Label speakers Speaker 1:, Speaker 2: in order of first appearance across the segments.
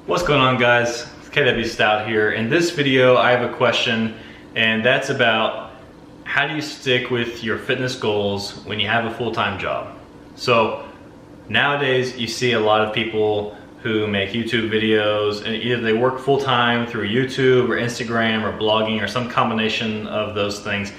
Speaker 1: What's going on, guys? It's KW Stout here. In this video I have a question, and that's about how do you stick with your fitness goals when you have a full-time job. So nowadays you see a lot of people who make YouTube videos, and either they work full-time through YouTube or Instagram or blogging or some combination of those things,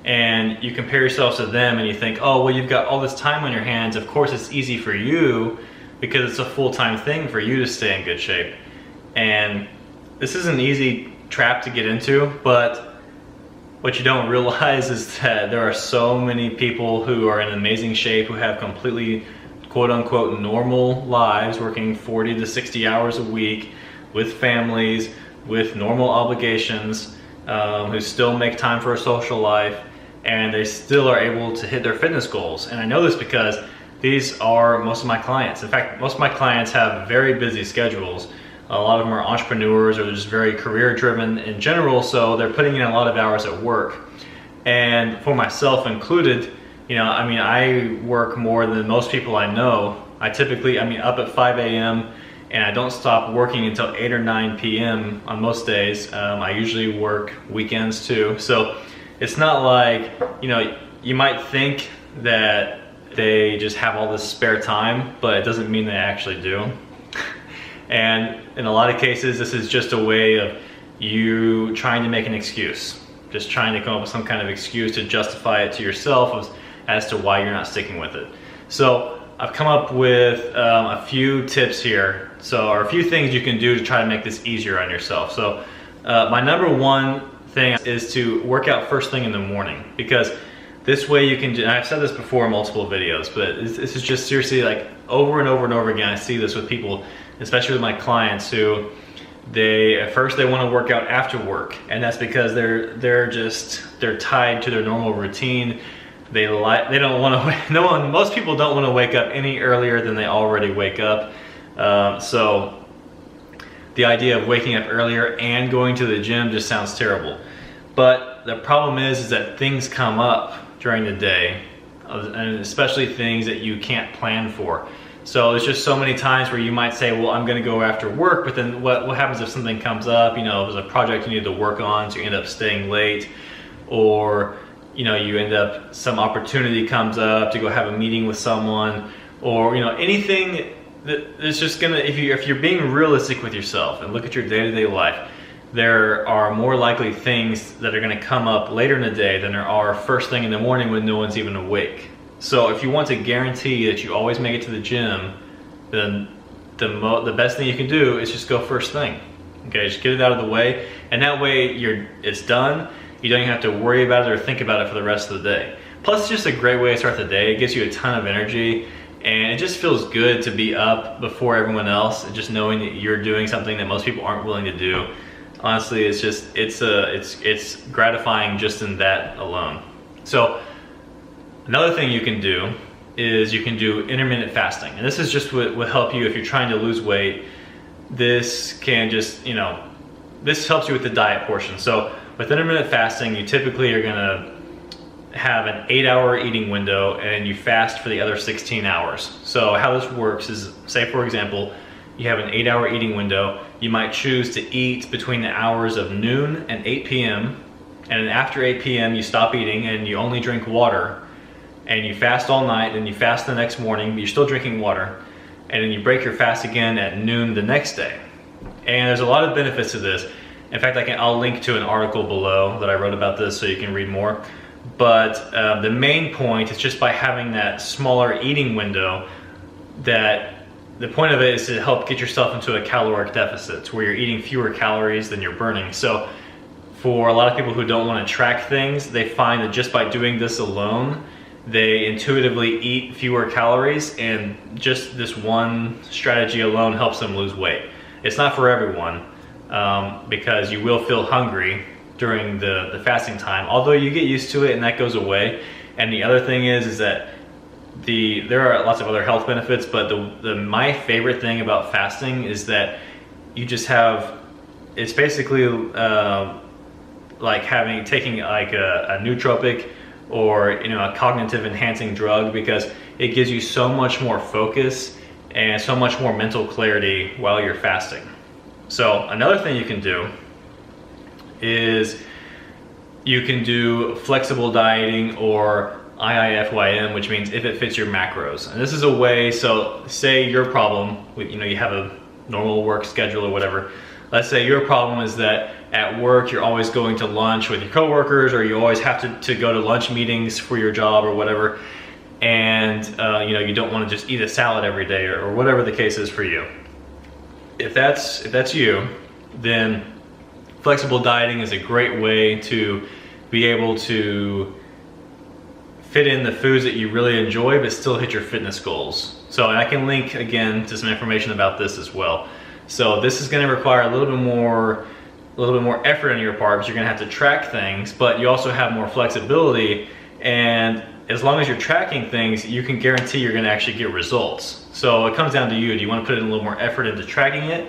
Speaker 1: and you compare yourself to them and you think, oh well, you've got all this time on your hands, of course it's easy for you because it's a full-time thing for you to stay in good shape. And this is an easy trap to get into, but what you don't realize is that there are so many people who are in amazing shape, who have completely quote-unquote normal lives, working 40 to 60 hours a week with families, with normal obligations, who still make time for a social life, and they still are able to hit their fitness goals. And I know this because these are most of my clients. In fact, most of my clients have very busy schedules. A lot of them are entrepreneurs, or they're just very career driven in general, so they're putting in a lot of hours at work. And for myself included, I work more than most people I know. I typically, up at 5 a.m. and I don't stop working until 8 or 9 p.m. on most days. I usually work weekends too. So it's not like, you might think that they just have all this spare time, but it doesn't mean they actually do. And in a lot of cases, this is just a way of you trying to make an excuse. Just trying to come up with some kind of excuse to justify it to yourself as to why you're not sticking with it. So I've come up with a few tips here, or a few things you can do to try to make this easier on yourself. So my number one thing is to work out first thing in the morning, because this way you can, and I've said this before in multiple videos, but this is just seriously, like, over and over and over again, I see this with people, especially with my clients, who at first they want to work out after work, and that's because they're tied to their normal routine. They don't want to. Most people don't want to wake up any earlier than they already wake up. So the idea of waking up earlier and going to the gym just sounds terrible. But the problem is that things come up during the day, and especially things that you can't plan for. So there's just so many times where you might say, well, I'm gonna go after work, but then what happens if something comes up? If there's a project you need to work on, so you end up staying late, or you end up, some opportunity comes up to go have a meeting with someone, or anything that is just gonna, if you're being realistic with yourself and look at your day-to-day life, there are more likely things that are gonna come up later in the day than there are first thing in the morning when no one's even awake. So if you want to guarantee that you always make it to the gym, then the best thing you can do is just go first thing. Okay, just get it out of the way, and that way it's done. You don't even have to worry about it or think about it for the rest of the day. Plus, it's just a great way to start the day. It gives you a ton of energy, and it just feels good to be up before everyone else, and just knowing that you're doing something that most people aren't willing to do. Honestly, it's gratifying just in that alone. So another thing you can do is you can do intermittent fasting, and this is just what will help you if you're trying to lose weight. This can just, this helps you with the diet portion. So with intermittent fasting, you typically are gonna have an 8-hour eating window, and you fast for the other 16 hours. So how this works is, say for example, you have an 8-hour eating window. You might choose to eat between the hours of noon and 8 p.m. And then after 8 p.m. you stop eating and you only drink water, and you fast all night, and you fast the next morning, but you're still drinking water, and then you break your fast again at noon the next day. And there's a lot of benefits to this. In fact, I'll link to an article below that I wrote about this so you can read more. But the main point is, just by having that smaller eating window, that the point of it is to help get yourself into a caloric deficit, where you're eating fewer calories than you're burning. So for a lot of people who don't want to track things, they find that just by doing this alone, they intuitively eat fewer calories, and just this one strategy alone helps them lose weight. It's not for everyone, because you will feel hungry during the fasting time, although you get used to it and that goes away. And the other thing is that there are lots of other health benefits, but my favorite thing about fasting is that you just have, it's basically like taking like a nootropic, or a cognitive enhancing drug, because it gives you so much more focus and so much more mental clarity while you're fasting. So another thing you can do is you can do flexible dieting, or IIFYM, which means if it fits your macros. And this is a way, so say your problem, you have a normal work schedule or whatever. Let's say your problem is that at work you're always going to lunch with your coworkers, or you always have to go to lunch meetings for your job or whatever, and you don't want to just eat a salad every day, or whatever the case is for you. If that's you, then flexible dieting is a great way to be able to fit in the foods that you really enjoy but still hit your fitness goals. So I can link again to some information about this as well. So this is going to require a little bit more effort on your part, because you're going to have to track things, but you also have more flexibility, and as long as you're tracking things, you can guarantee you're going to actually get results. So it comes down to you. Do you want to put in a little more effort into tracking it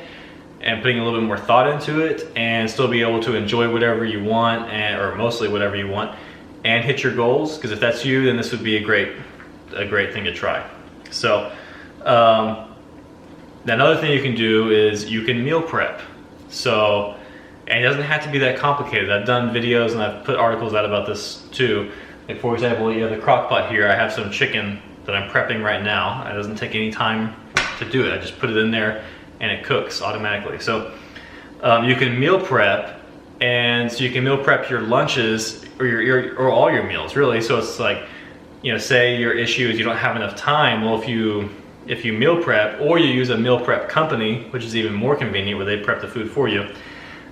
Speaker 1: and putting a little bit more thought into it, and still be able to enjoy whatever you want, or mostly whatever you want, and hit your goals? Because if that's you, then this would be a great thing to try. So another thing you can do is you can meal prep. So, and it doesn't have to be that complicated. I've done videos and I've put articles out about this too. Like, for example, you have the crock pot here. I have some chicken that I'm prepping right now. It doesn't take any time to do it. I just put it in there and it cooks automatically. So you can meal prep, and so you can meal prep your lunches, or all your meals really. So it's like, say your issue is you don't have enough time. Well, if you meal prep, or you use a meal prep company, which is even more convenient, where they prep the food for you,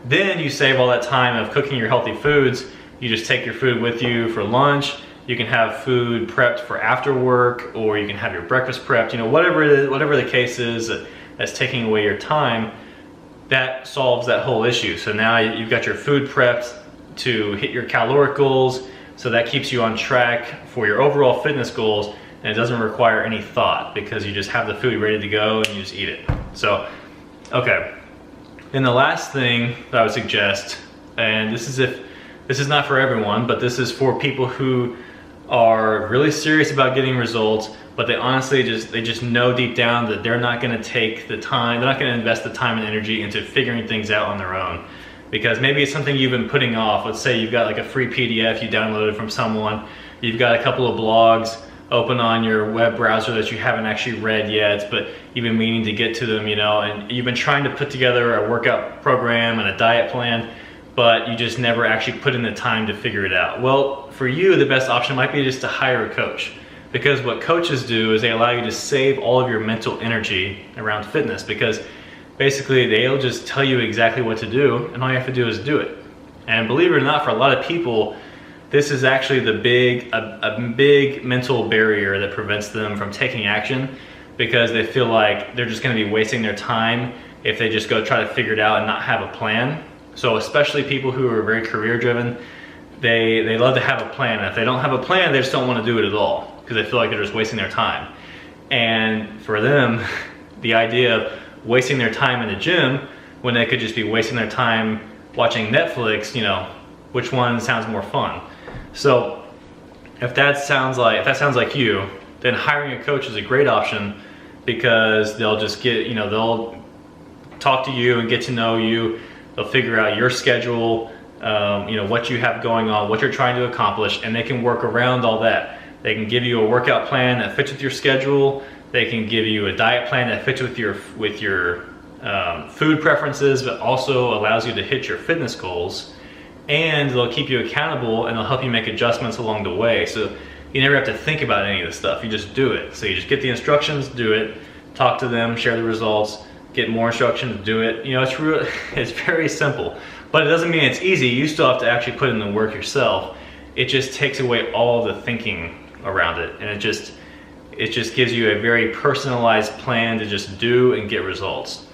Speaker 1: then you save all that time of cooking your healthy foods. You just take your food with you for lunch. You can have food prepped for after work, or you can have your breakfast prepped. Whatever the case is that's taking away your time, that solves that whole issue. So now you've got your food prepped to hit your caloric goals, so that keeps you on track for your overall fitness goals, and it doesn't require any thought, because you just have the food ready to go and you just eat it. So, okay. Then the last thing that I would suggest, and this is not for everyone, but this is for people who are really serious about getting results, but they honestly just know deep down that they're not going to take the time, they're not going to invest the time and energy into figuring things out on their own, because maybe it's something you've been putting off. Let's say you've got like a free PDF you downloaded from someone, you've got a couple of blogs open on your web browser that you haven't actually read yet, but you've been meaning to get to them, and you've been trying to put together a workout program and a diet plan, but you just never actually put in the time to figure it out. Well, for you, the best option might be just to hire a coach, because what coaches do is they allow you to save all of your mental energy around fitness, because basically they'll just tell you exactly what to do, and all you have to do is do it. And believe it or not, for a lot of people, this is actually a big mental barrier that prevents them from taking action, because they feel like they're just going to be wasting their time if they just go try to figure it out and not have a plan. So especially people who are very career driven, they love to have a plan. And if they don't have a plan, they just don't want to do it at all, because they feel like they're just wasting their time. And for them, the idea of wasting their time in the gym when they could just be wasting their time watching Netflix, which one sounds more fun? So if that sounds like you, then hiring a coach is a great option, because they'll just they'll talk to you and get to know you. They'll figure out your schedule, what you have going on, what you're trying to accomplish, and they can work around all that. They can give you a workout plan that fits with your schedule. They can give you a diet plan that fits with your food preferences, but also allows you to hit your fitness goals. And they'll keep you accountable, and they'll help you make adjustments along the way. So you never have to think about any of this stuff. You just do it. So you just get the instructions, do it, talk to them, share the results, get more instructions, do it. It's very simple, but it doesn't mean it's easy. You still have to actually put in the work yourself. It just takes away all the thinking around it, and it just gives you a very personalized plan to just do and get results.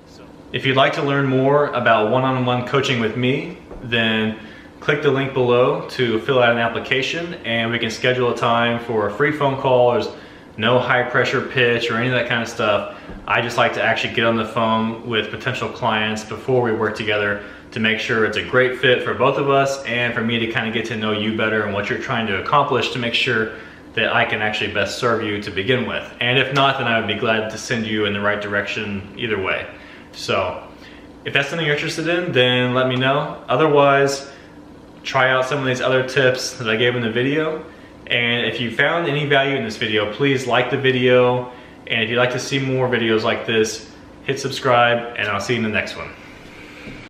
Speaker 1: So if you'd like to learn more about one-on-one coaching with me, then click the link below to fill out an application, and we can schedule a time for a free phone call. There's no high pressure pitch or any of that kind of stuff. I just like to actually get on the phone with potential clients before we work together to make sure it's a great fit for both of us, and for me to kind of get to know you better and what you're trying to accomplish, to make sure that I can actually best serve you to begin with. And if not, then I would be glad to send you in the right direction either way. So If that's something you're interested in, then let me know. Otherwise, try out some of these other tips that I gave in the video. And if you found any value in this video, please like the video. And if you'd like to see more videos like this, hit subscribe, and I'll see you in the next one.